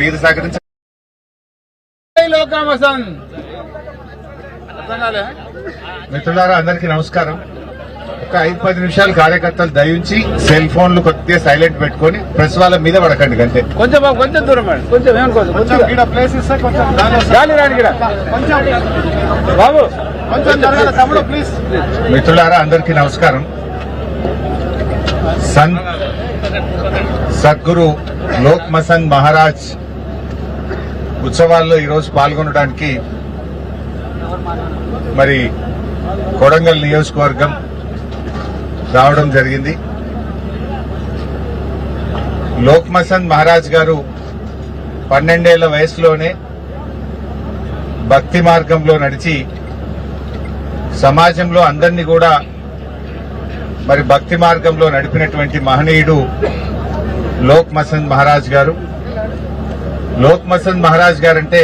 మీరు సహకరించ మిత్రులారా అందరికీ నమస్కారం. ఒక 5-10 నిమిషాలు కార్యకర్తలు దయించి సెల్ ఫోన్లు కొద్దిగా సైలెంట్ పెట్టుకుని ప్రెస్ వాళ్ళ మీద పడకండి. అంతే. కొంచెం దూరం ప్లేస్ ఇస్తే బాబు తమ్ముడు ప్లీజ్. మిత్రులారా అందరికీ నమస్కారం. సద్గురు లోక్ మసంద్ మహారాజ్ ఉత్సవాల్లో ఈరోజు పాల్గొనడానికి మరి కొడంగల్ నియోజకవర్గం రావడం జరిగింది. లోక్ మసంద్ మహారాజ్ గారు 12 ఏళ్ల వయసులోనే భక్తి మార్గంలో నడిచి సమాజంలో అందరినీ కూడా మరి భక్తి మార్గంలో నడిపినటువంటి మహనీయుడు లోక్ మసంద్ మహారాజ్ గారు. లోక్ మసంద్ మహారాజ్ గారంటే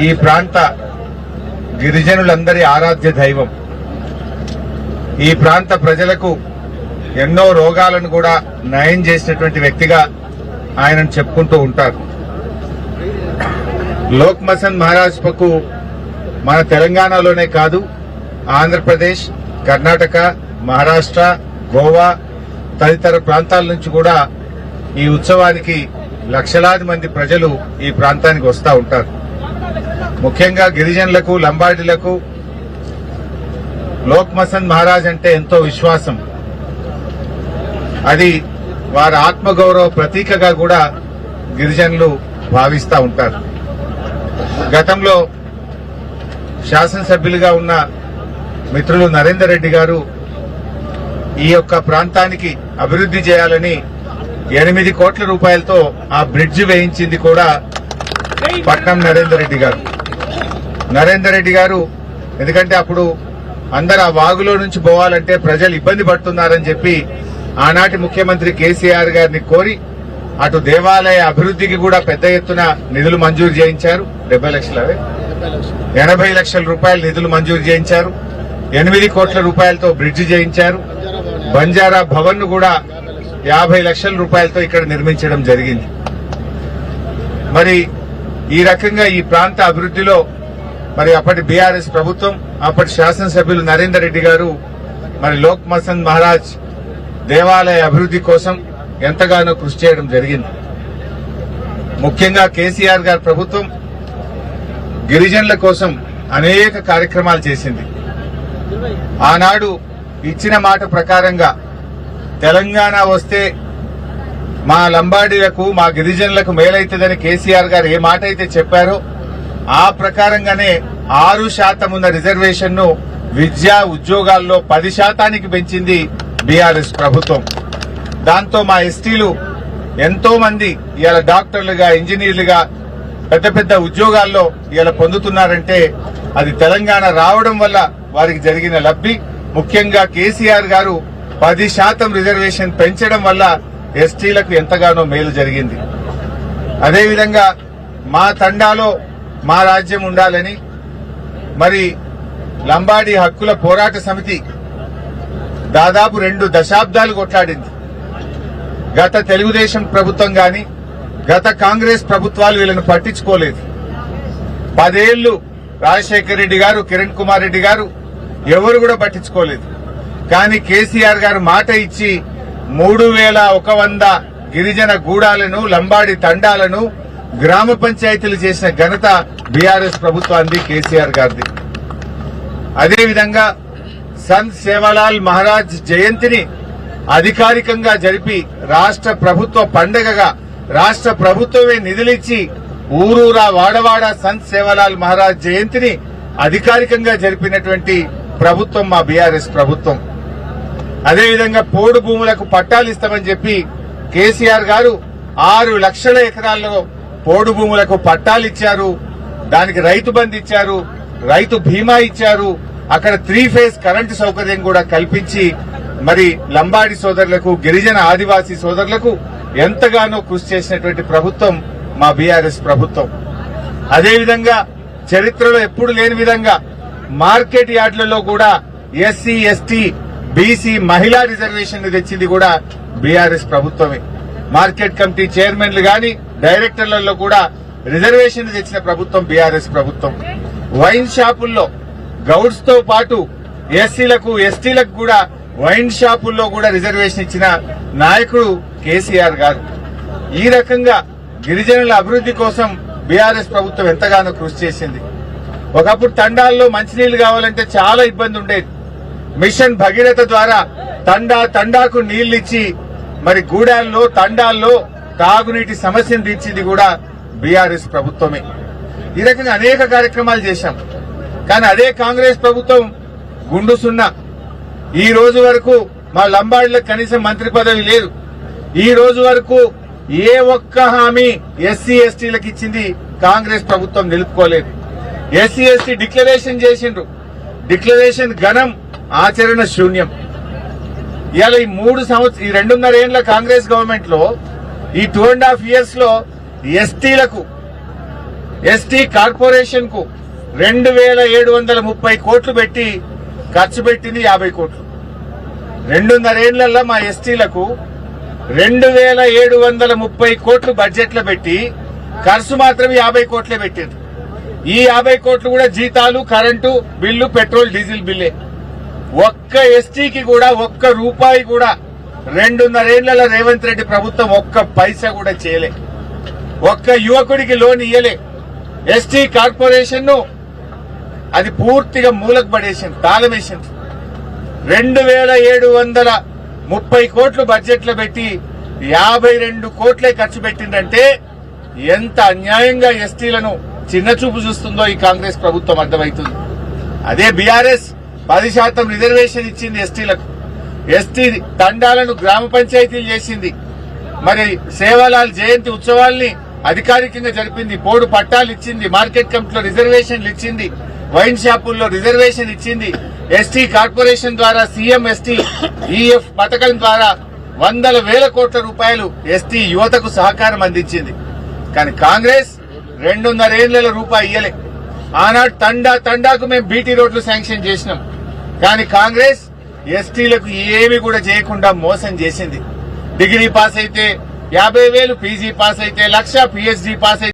ఈ ప్రాంత గిరిజనులందరి ఆరాధ్య దైవం. ఈ ప్రాంత ప్రజలకు ఎన్నో రోగాలను కూడా నయం చేసినటువంటి వ్యక్తిగా ఆయనను చెప్పుకుంటూ ఉంటారు. లోక్ మసంద్ మహారాజ్ పకు మన తెలంగాణలోనే కాదు, ఆంధ్రప్రదేశ్, కర్ణాటక, మహారాష్ట్ర, గోవా తదితర ప్రాంతాల నుంచి కూడా ఈ ఉత్సవానికి లక్షలాది మంది ప్రజలు ఈ ప్రాంతానికి వస్తూ ఉంటారు. ముఖ్యంగా గిరిజనులకు, లంబాడీలకు లోక్ మసంద్ మహారాజ్ అంటే ఎంతో విశ్వాసం. అది వారి ఆత్మగౌరవ ప్రతీకగా కూడా గిరిజనులు భావిస్తూ ఉంటారు. గతంలో శాసనసభ్యులుగా ఉన్న మిత్రులు నరేందర్ రెడ్డి గారు ఈ యొక్క ప్రాంతానికి అభివృద్ది చేయాలని 8 కోట్ల రూపాయలతో ఆ బ్రిడ్జ్ వేయించింది కూడా పట్నం నరేందర్ రెడ్డి గారు. నరేందర్ రెడ్డి గారు ఎందుకంటే అప్పుడు అందరు ఆ వాగులో నుంచి పోవాలంటే ప్రజలు ఇబ్బంది పడుతున్నారని చెప్పి ఆనాటి ముఖ్యమంత్రి కేసీఆర్ గారిని కోరి అటు దేవాలయ అభివృద్దికి కూడా పెద్ద ఎత్తున నిధులు మంజూరు చేయించారు. 80 లక్షల రూపాయల నిధులు మంజూరు చేయించారు. 8 కోట్ల రూపాయలతో బ్రిడ్జ్ చేయించారు. బంజారా భవన్ ను కూడా 50 లక్షల రూపాయలతో ఇక్కడ నిర్మించడం జరిగింది. మరి ఈ రకంగా ఈ ప్రాంత అభివృద్దిలో మరి అప్పటి బీఆర్ఎస్ ప్రభుత్వం, అప్పటి శాసనసభ్యులు నరేందర్ రెడ్డి గారు మరి లోక్ మసంద్ మహారాజ్ దేవాలయ అభివృద్ది కోసం ఎంతగానో కృషి చేయడం జరిగింది. ముఖ్యంగా కేసీఆర్ గారి ప్రభుత్వం గిరిజనుల కోసం అనేక కార్యక్రమాలు చేసింది. ఆనాడు ఇచ్చిన మాట ప్రకారంగా తెలంగాణ వస్తే మా లంబాడీలకు, మా గిరిజనులకు మేలైతుందని కేసీఆర్ గారు ఏ మాట అయితే చెప్పారో ఆ ప్రకారంగానే 6% ఉన్న రిజర్వేషన్ ను విద్యా ఉద్యోగాల్లో 10% పెంచింది బీఆర్ఎస్ ప్రభుత్వం. దాంతో మా ఎస్టీలు ఎంతో మంది ఇవాళ డాక్టర్లుగా, ఇంజనీర్లుగా పెద్ద పెద్ద ఉద్యోగాల్లో ఇలా పొందుతున్నారంటే అది తెలంగాణ రావడం వల్ల వారికి జరిగిన లబ్ధి. ముఖ్యంగా కేసీఆర్ గారు 10% రిజర్వేషన్ పెంచడం వల్ల ఎస్టీలకు ఎంతగానో మేలు జరిగింది. అదేవిధంగా మా తండాలో మా రాజ్యం ఉండాలని మరి లంబాడీ హక్కుల పోరాట సమితి దాదాపు 2 దశాబ్దాలు కొట్లాడింది. గత తెలుగుదేశం ప్రభుత్వం గాని, గత కాంగ్రెస్ ప్రభుత్వాలు వీళ్ళను పట్టించుకోలేదు. 10 ఏళ్లు రాజశేఖర్ రెడ్డి గారు, కిరణ్ కుమార్ రెడ్డి గారు ఎవరు కూడా పట్టించుకోలేదు. కానీ కేసీఆర్ గారు మాట ఇచ్చి 3100 గిరిజన గూడాలను, లంబాడి తండాలను గ్రామ పంచాయతీలు చేసిన ఘనత బీఆర్ఎస్ ప్రభుత్వాన్ని, కేసీఆర్ గారిది. అదేవిధంగా సంత్ సేవాలాల్ మహారాజ్ జయంతిని అధికారికంగా జరిపి రాష్ట్ర ప్రభుత్వ పండుగగా రాష్ట్ర ప్రభుత్వమే నిధులిచ్చి ఊరూరా వాడవాడ సంత్ సేవాలాల్ మహారాజ్ జయంతిని అధికారికంగా జరిపినటువంటి ప్రభుత్వం మా బీఆర్ఎస్ ప్రభుత్వం. అదేవిధంగా పోడు భూములకు పట్టాలు ఇస్తామని చెప్పి కేసీఆర్ గారు 6 లక్షల ఎకరాల్లో పోడు భూములకు పట్టాలు ఇచ్చారు. దానికి రైతు బంధు ఇచ్చారు, రైతు బీమా ఇచ్చారు. అక్కడ 3 ఫేజ్ కరెంటు సౌకర్యం కూడా కల్పించి మరి లంబాడి సోదరులకు, గిరిజన ఆదివాసీ సోదరులకు ఎంతగానో కృషి చేసినటువంటి ప్రభుత్వం మా బీఆర్ఎస్ ప్రభుత్వం. అదేవిధంగా చరిత్రలో ఎప్పుడు లేని విధంగా మార్కెట్ యార్డులలో కూడా ఎస్సీ, ఎస్టీ, బీసీ మహిళా రిజర్వేషన్ తెచ్చింది కూడా బీఆర్ఎస్ ప్రభుత్వమే. మార్కెట్ కమిటీ చైర్మన్లు గాని, డైరెక్టర్లలో కూడా రిజర్వేషన్ తెచ్చిన ప్రభుత్వం బీఆర్ఎస్ ప్రభుత్వం. వైన్ షాపుల్లో గౌడ్స్ తో పాటు ఎస్సీలకు ఎస్టీలకు కూడా వైన్ షాపుల్లో కూడా రిజర్వేషన్ ఇచ్చిన నాయకుడు కేసీఆర్ గారు. ఈ రకంగా గిరిజనుల అభివృద్ధి కోసం బీఆర్ఎస్ ప్రభుత్వం ఎంతగానో కృషి చేసింది. ఒకప్పుడు తండాల్లో మంచినీళ్లు కావాలంటే చాలా ఇబ్బంది ఉండేది. మిషన్ భగీరథ ద్వారా తండాకు నీళ్లిచ్చి మరి గూడాల్లో తండాల్లో తాగునీటి సమస్యను తీర్చింది కూడా బీఆర్ఎస్ ప్రభుత్వమే. ఈ రకంగా అనేక కార్యక్రమాలు చేశాం. కానీ అదే కాంగ్రెస్ ప్రభుత్వం గుండు సున్నా. ఈ రోజు వరకు మా లంబాడీలకు కనీసం మంత్రి పదవి లేదు. ఈ రోజు వరకు ఏ ఒక్క హామీ ఎస్సీ ఎస్టీలకు ఇచ్చింది కాంగ్రెస్ ప్రభుత్వం నిలుపుకోలేదు. ఎస్సీ ఎస్టీ డిక్లరేషన్ చేసిండ్రు. డిక్లరేషన్ ఘనం, ఆచరణ శూన్యం. ఇవాళ ఈ 2.5 ఏళ్ల కాంగ్రెస్ గవర్నమెంట్ లో ఈ 2.5 years లో ఎస్టీ కార్పొరేషన్ కు 2,730 కోట్లు పెట్టి ఖర్చు పెట్టింది 50 కోట్లు. 2.5 ఏళ్లలో మా ఎస్టీలకు 2,730 కోట్లు బడ్జెట్ లో పెట్టి ఖర్చు మాత్రం 50 కోట్లే పెట్టింది. ఈ 50 కోట్లు కూడా జీతాలు, కరెంటు బిల్లు, పెట్రోల్, డీజిల్ బిల్లే. ఒక్క ఎస్టీకి కూడా ఒక్క రూపాయి కూడా 2.5 ఏళ్లలో రేవంత్ రెడ్డి ప్రభుత్వం ఒక్క పైసా కూడా చేయలే. ఒక్క యువకుడికి లోన్ ఇయ్యలే. ఎస్టీ కార్పొరేషన్ ను అది పూర్తిగా మూలకు పడేసింది, తాళమేసింది. 2,730 కోట్లు బడ్జెట్ లో పెట్టి 52 కోట్లే ఖర్చు పెట్టిందంటే ఎంత అన్యాయంగా ఎస్టీలను చిన్నచూపు చూస్తుందో ఈ కాంగ్రెస్ ప్రభుత్వం అర్థమవుతుంది. అదే బీఆర్ఎస్ 10% రిజర్వేషన్ ఇచ్చింది ఎస్టీలకు. ఎస్టీ తండాలను గ్రామ పంచాయతీలు చేసింది. మరి సేవాలాల్ జయంతి ఉత్సవాల్ని అధికారికంగా జరిపింది. పోడు పట్టాలు ఇచ్చింది. మార్కెట్ కమిటీలో రిజర్వేషన్లు ఇచ్చింది. వైన్ షాపుల్లో రిజర్వేషన్ ఇచ్చింది. ఎస్టీ కార్పొరేషన్ ద్వారా సీఎం ఎస్టీ ఈఎఫ్ పథకం ద్వారా 100,000 కోట్ల రూపాయలు ఎస్టీ యువతకు సహకారం అందించింది. కానీ కాంగ్రెస్ 2.5 ఏళ్ల రూపాయి ఇయ్యలే. ఆనాడు తండాకు మేము బీటీ రోడ్లు శాంక్షన్ చేసినాం. కానీ కాంగ్రెస్ ఎస్టీలకు ఏమి కూడా చేయకుండా మోసం చేసింది. డిగ్రీ పాస్ అయితే 50,000, పీజీ పాస్ అయితే 1,00,000, పీహెచ్డీ పాస్ అయితే